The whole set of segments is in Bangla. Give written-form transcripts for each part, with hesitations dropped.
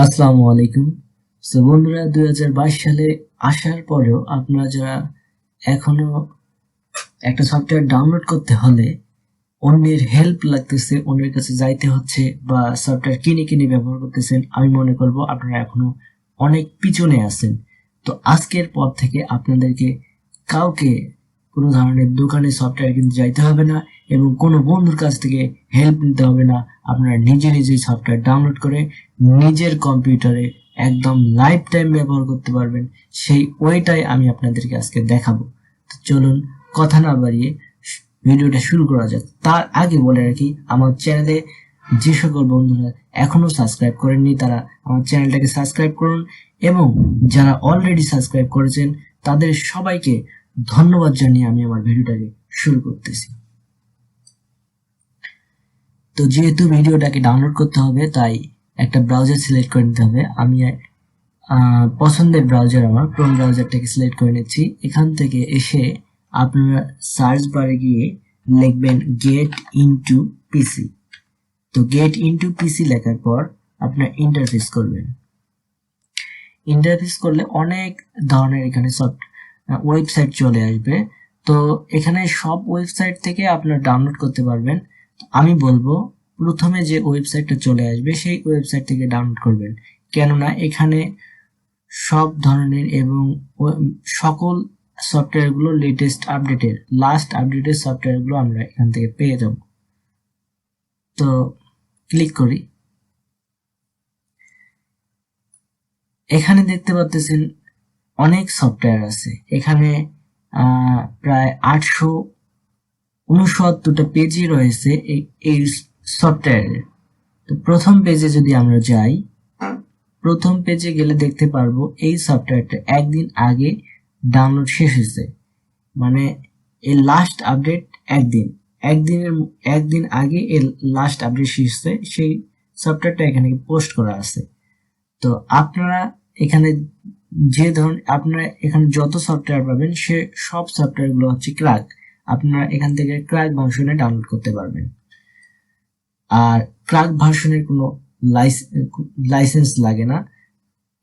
আসসালামু আলাইকুম। সো বন্ধুরা, 2022 সালে আসার পরেও আপনারা যারা এখনো একটা সফটওয়্যার ডাউনলোড করতে হলে অন্যের হেল্প লাগতেছে, অন্যের কাছে যাইতে হচ্ছে বা সফটওয়্যার কিনে কিনে ব্যবহার করতেছেন, আমি মনে করব আপনারা এখনো অনেক পিছনে আছেন। তো আজকের পর থেকে আপনাদেরকে কাউকে কোনো ধরনের দোকানে সফটওয়্যার কিনতে যাইতে হবে না এবং কোনো বন্ধুর কাছ থেকে হেল্প নিতে হবে না। আপনারা নিজে নিজেই সফটওয়্যার ডাউনলোড করে নিজের কম্পিউটারে একদম লাইফ টাইম ব্যবহার করতে পারবেন। সেই ওয়েটাই আমি আপনাদেরকে আজকে দেখাবো। তো চলুন কথা না বাড়িয়ে ভিডিওটা শুরু করা যাক। তার আগে বলে রাখি, আমার চ্যানেলে যে সকল বন্ধুরা এখনো সাবস্ক্রাইব করেননি তারা আমার চ্যানেলটাকে সাবস্ক্রাইব করুন এবং যারা অলরেডি সাবস্ক্রাইব করেছেন তাদের সবাইকে ধন্যবাদ জানিয়ে আমি আমার ভিডিওটাকে শুরু করতেছি। তো যেহেতু ভিডিওটাকে ডাউনলোড করতে হবে তাই একটা ব্রাউজার সিলেক্ট করে নিতে হবে। আমি পছন্দের ব্রাউজার আমার ক্রোম ব্রাউজারটাকে সিলেক্ট করে নিচ্ছি। এখান থেকে এসে আপনারা সার্চ বারে গিয়ে লিখবেন গেট ইনটু পিসি। তো গেট ইনটু পিসি লেখার পর আপনার ইন্টারফেস করবেন। ইন্টারফেস করলে অনেক ধরনের এখানে সব ওয়েবসাইট চলে আসবে। তো এখানে সব ওয়েবসাইট থেকে আপনারা ডাউনলোড করতে পারবেন। আমি বলবো প্রথমে যে ওয়েবসাইটটা চলে আসবে সেই ওয়েবসাইট থেকে ডাউনলোড করবেন, কেননা এখানে সব ধরনের এবং সকল সফটওয়্যারগুলো লেটেস্ট আপডেটের লাস্ট আপডেটের সফটওয়্যারগুলো আমরা এখান থেকে পেয়ে যাব। তো ক্লিক করি। এখানে দেখতে পাচ্ছেন অনেক সফটওয়্যার আছে। এখানে প্রায় 869টা পেজই রয়েছে এই সফটওয়্যারের। তো প্রথম পেজে যদি আমরা যাই, প্রথম পেজে গেলে দেখতে পারবো এই সফটওয়্যারটা একদিন আগে ডাউনলোড শেষ হয়েছে, মানে এর লাস্ট আপডেট একদিন আগে এর লাস্ট আপডেট শেষ হয়েছে, সেই সফটওয়্যারটা এখানে পোস্ট করা আছে। তো আপনারা এখানে আপনারা এখানে যত সফটওয়্যার পাবেন সে সব সফটওয়্যার গুলো হচ্ছে ক্র্যাক। আপনারা এখান থেকে ক্র্যাক ভার্সনে ডাউনলোড করতে পারবেন। আর ক্র্যাক ভার্সনের কোনো লাইসেন্স লাগে না,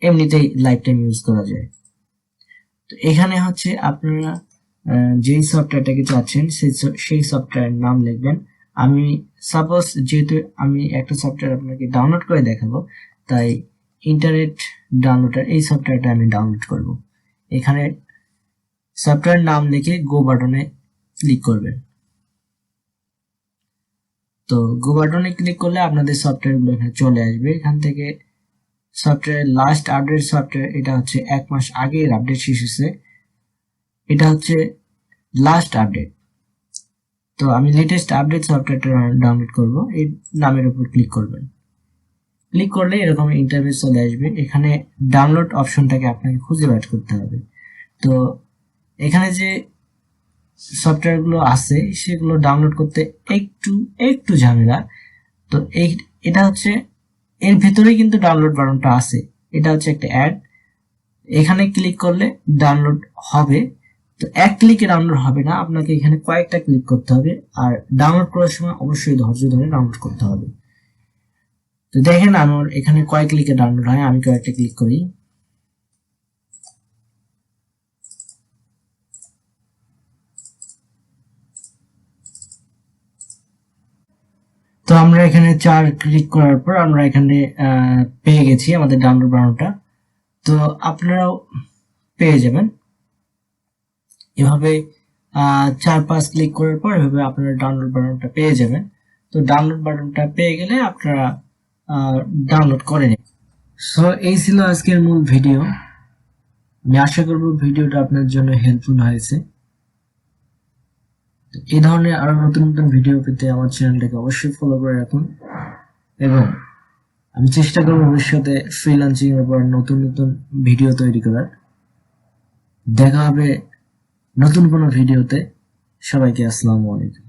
এমনিতেই লাইফ টাইম ইউজ করা যায়। তো এখানে হচ্ছে আপনারা যেই সফটওয়্যারটাকে চাচ্ছেন সেই সফটওয়্যার নাম লিখবেন। আমি সাপোজ যেহেতু আমি একটা সফটওয়্যার আপনাকে ডাউনলোড করে দেখাবো, তাই ইন্টারনেট ডাউনলোডার এই সফটওয়্যারটা আমি ডাউনলোড করব। এখানে সফটওয়্যার নাম লিখে গো বাটনে ক্লিক করবেন। তো গো বাটনে ক্লিক করলে আপনাদের সফটওয়্যারগুলো এখানে চলে আসবে। এখান থেকে সফটওয়্যার লাস্ট আপডেট সফটওয়্যার, এটা হচ্ছে 1 মাস আগে আপডেট শেষ হয়েছে, এটা হচ্ছে লাস্ট আপডেট। তো আমি লেটেস্ট আপডেট সফটওয়্যারটা ডাউনলোড করব। এই নামের উপর ক্লিক করবেন। ক্লিক করলে এরকম ইন্টারফেস চলে আসবে। এখানে ডাউনলোড অপশনটাকে আপনাকে খুঁজে বের করতে হবে। তো এখানে যে সফটওয়্যারগুলো আছে সেগুলো ডাউনলোড করতে একটু ঝামেলা। তো এটা হচ্ছে এর ভেতরে কিন্তু ডাউনলোড বাটনটা আছে, এটা হচ্ছে একটা অ্যাড। এখানে ক্লিক করলে ডাউনলোড হবে। তো এক ক্লিকে ডাউনলোড হবে না, আপনাকে এখানে কয়েকটা ক্লিক করতে হবে। আর ডাউনলোড করার সময় অবশ্যই ধৈর্য ধরে ডাউনলোড করতে হবে। তো দেখেন আমার এখানে কয়েক ক্লিকে ডাউনলোড হয়, আমি কয়েকটা ক্লিক করি। তো আমরা এখানে 4 ক্লিক করার পর আমরা এখানে পেয়ে গেছি আমাদের ডাউনলোড বাটনটা। তো আপনারাও পেয়ে যাবেন এভাবে 4-5 ক্লিক করার পর এভাবে আপনারা ডাউনলোড বাটনটা পেয়ে যাবেন। তো ডাউনলোড বাটনটা পেয়ে গেলে আপনারা ডাউনলোড করে নেবেন। সো এই ছিল আজকের মূল ভিডিও। আমি আশা করব ভিডিওটা আপনার জন্য হেল্পফুল হয়েছে। এই ধরনের আরো নতুন নতুন ভিডিও পেতে আমার চ্যানেলটাকে অবশ্যই ফলো করে রাখুন এবং আমি চেষ্টা করব ভবিষ্যতে ফ্রিল্যান্সিং এর উপর নতুন নতুন ভিডিও তৈরি করার। দেখা হবে নতুন কোনো ভিডিওতে। সবাইকে আসসালামু আলাইকুম।